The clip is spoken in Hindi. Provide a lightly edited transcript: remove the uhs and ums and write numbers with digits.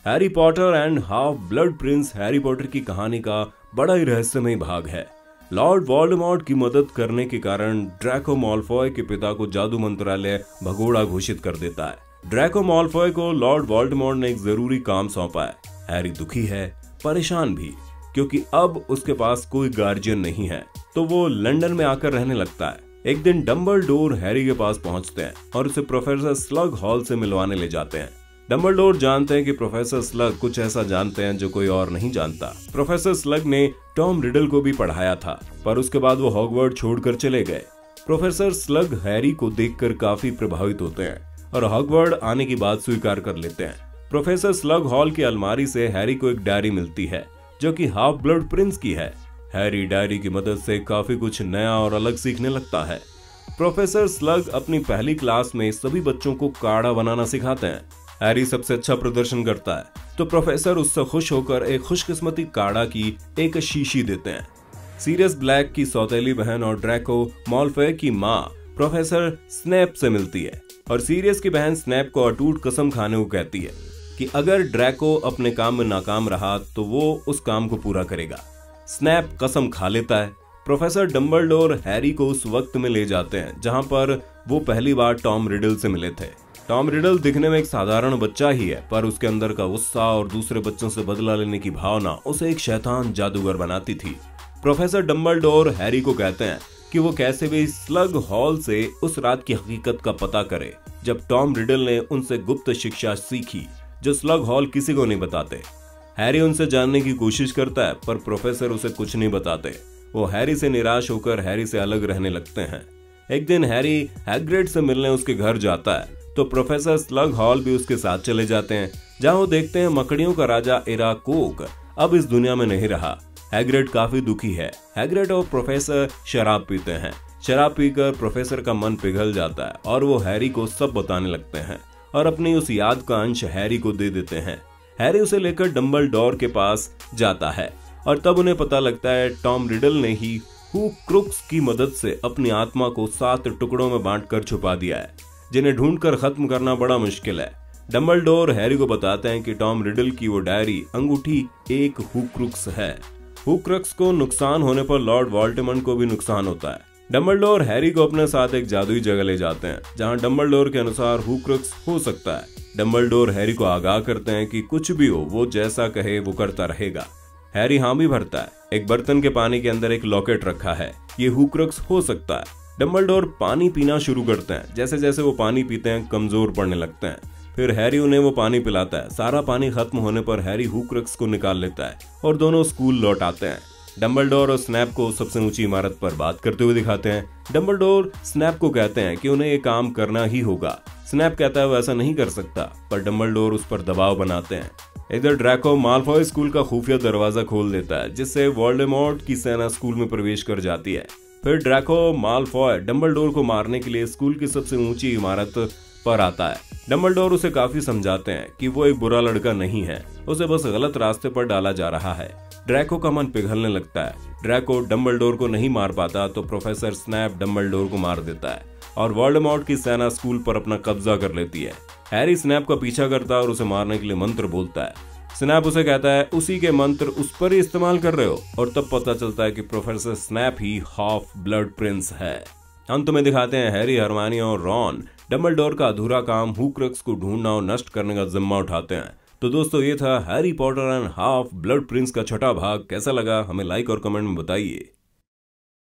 Harry Potter and half blood Prince Harry Potter की कहानी का बड़ा ही रहस्यमय भाग है। लॉर्ड वोल्डेमॉर्ट की मदद करने के कारण ड्रैको माल्फॉय के पिता को जादू मंत्रालय भगोड़ा घोषित कर देता है। ड्रैको माल्फॉय को लॉर्ड वोल्डेमॉर्ट ने एक जरूरी काम सौंपा है। हैरी दुखी है, परेशान भी, क्योंकि अब उसके पास कोई गार्जियन नहीं है, तो वो लंदन में आकर रहने लगता है। एक दिन डंबलडोर हैरी के पास पहुंचते हैं और उसे प्रोफेसर स्लग हॉल से मिलवाने ले जाते हैं। डंबलडोर जानते हैं कि प्रोफेसर स्लग कुछ ऐसा जानते हैं जो कोई और नहीं जानता। प्रोफेसर स्लग ने टॉम रिडल को भी पढ़ाया था, पर उसके बाद वो हॉगवर्ड छोड़कर चले गए। प्रोफेसर स्लग हैरी को देखकर काफी प्रभावित होते हैं और हॉगवर्ड आने की बात स्वीकार कर लेते हैं। प्रोफेसर स्लग हॉल की अलमारी से हैरी को एक डायरी मिलती है जो कि हाफ ब्लड प्रिंस की है। हैरी डायरी की मदद से काफी कुछ नया और अलग सीखने लगता है। प्रोफेसर स्लग अपनी पहली क्लास में सभी बच्चों को काढ़ा बनाना सिखाते हैं। हैरी सबसे अच्छा प्रदर्शन करता है तो प्रोफेसर उससे खुश होकर एक खुशकिस्मती काढ़ा की एक शीशी देते हैं। सीरियस ब्लैक की सौतेली बहन और ड्रैको माल्फॉय की माँ प्रोफेसर स्नैप से मिलती है और सीरियस की बहन स्नैप को अटूट कसम खाने को कहती है कि अगर ड्रैको अपने काम में नाकाम रहा तो वो उस काम को पूरा करेगा। स्नैप कसम खा लेता है। प्रोफेसर डंबलडोर हैरी को उस वक्त में ले जाते हैं जहां पर वो पहली बार टॉम रिडल से मिले थे। टॉम रिडल दिखने में एक साधारण बच्चा ही है, पर उसके अंदर का गुस्सा और दूसरे बच्चों से बदला लेने की भावना उसे एक शैतान जादूगर बनाती थी। प्रोफेसर डंबलडोर हैरी को कहते हैं कि वो कैसे भी स्लग हॉल से उस रात की हकीकत का पता करे जब टॉम रिडल ने उनसे गुप्त शिक्षा सीखी जो स्लग हॉल किसी को नहीं बताते। हैरी उनसे जानने की कोशिश करता है, पर प्रोफेसर उसे कुछ नहीं बताते। वो हैरी से निराश होकर हैरी से अलग रहने लगते हैं। एक दिन हैरी हैग्रिड से मिलने उसके घर जाता है तो प्रोफेसर स्लग हॉल भी उसके साथ चले जाते हैं, जहां वो देखते हैं मकड़ियों का राजा इराकोक अब इस दुनिया में नहीं रहा। हैग्रिड काफी दुखी है। हैग्रिड और प्रोफेसर शराब पीते हैं। शराब पीकर प्रोफेसर का मन पिघल जाता है और वो हैरी को सब बताने लगते हैं और अपनी उस याद का अंश हैरी को दे देते हैं। हैरी उसे लेकर डंबलडोर के पास जाता है और तब उन्हें पता लगता है टॉम रिडल ने ही हुक्रुक्स की मदद से अपनी आत्मा को 7 टुकड़ों में बांटकर छुपा दिया है, जिन्हें ढूंढकर खत्म करना बड़ा मुश्किल है। डंबलडोर हैरी को बताते हैं कि टॉम रिडल की वो डायरी अंगूठी एक हुक्रुक्स है। हुक्रुक्स को नुकसान होने पर लॉर्ड वोल्डेमॉर्ट को भी नुकसान होता है। डंबलडोर हैरी को अपने साथ एक जादुई जगह ले जाते हैं जहां डंबलडोर के अनुसार हुक्रुक्स हो सकता है। डंबलडोर हैरी को आगाह करते हैं कि कुछ भी हो वो जैसा कहे वो करता रहेगा। हैरी हाँ भी भरता है। एक बर्तन के पानी के अंदर एक लॉकेट रखा है, ये हुक्रुक्स हो सकता है। डंबलडोर पानी पीना शुरू करते हैं। जैसे जैसे वो पानी पीते हैं कमजोर पड़ने लगते हैं। फिर हैरी उन्हें वो पानी पिलाता है। सारा पानी खत्म होने पर हैरी हुक्रुक्स को निकाल लेता है और दोनों स्कूल लौट आते हैं। डंबलडोर और स्नैप को सबसे ऊंची इमारत पर बात करते हुए दिखाते हैं। डंबलडोर स्नैप को कहते हैं कि उन्हें ये काम करना ही होगा। स्नैप कहता है वो ऐसा नहीं कर सकता, पर डंबलडोर उस पर दबाव बनाते हैं। इधर ड्रैको माल्फॉय स्कूल का खुफिया दरवाजा खोल देता है, जिससे वोल्डेमॉर्ट की सेना स्कूल में प्रवेश कर जाती है। फिर ड्रैको माल्फॉय डंबलडोर को मारने के लिए स्कूल की सबसे ऊंची इमारत पर आता है। डंबलडोर उसे काफी समझाते हैं कि वो एक बुरा लड़का नहीं है, उसे बस गलत रास्ते पर डाला जा रहा है। ड्रैको का मन पिघलने लगता है। ड्रैको डंबलडोर को नहीं मार पाता तो प्रोफेसर स्नैप डंबलडोर को मार देता है और वोल्डेमॉर्ट की सेना स्कूल पर अपना कब्जा कर लेती है। हैरी स्नैप का पीछा करता है और उसे मारने के लिए मंत्र बोलता है। स्नैप उसे कहता है उसी के मंत्र उस पर ही इस्तेमाल कर रहे हो, और तब पता चलता है कि प्रोफेसर स्नैप ही हाफ ब्लड प्रिंस है। अंत में दिखाते हैं हैरी, हरमानी और रॉन डंबलडोर का अधूरा काम हुक्रुक्स को ढूंढना और नष्ट करने का जिम्मा उठाते हैं। तो दोस्तों ये था Harry Potter and half blood Prince का छठा भाग। कैसा लगा हमें लाइक और कमेंट में बताइए।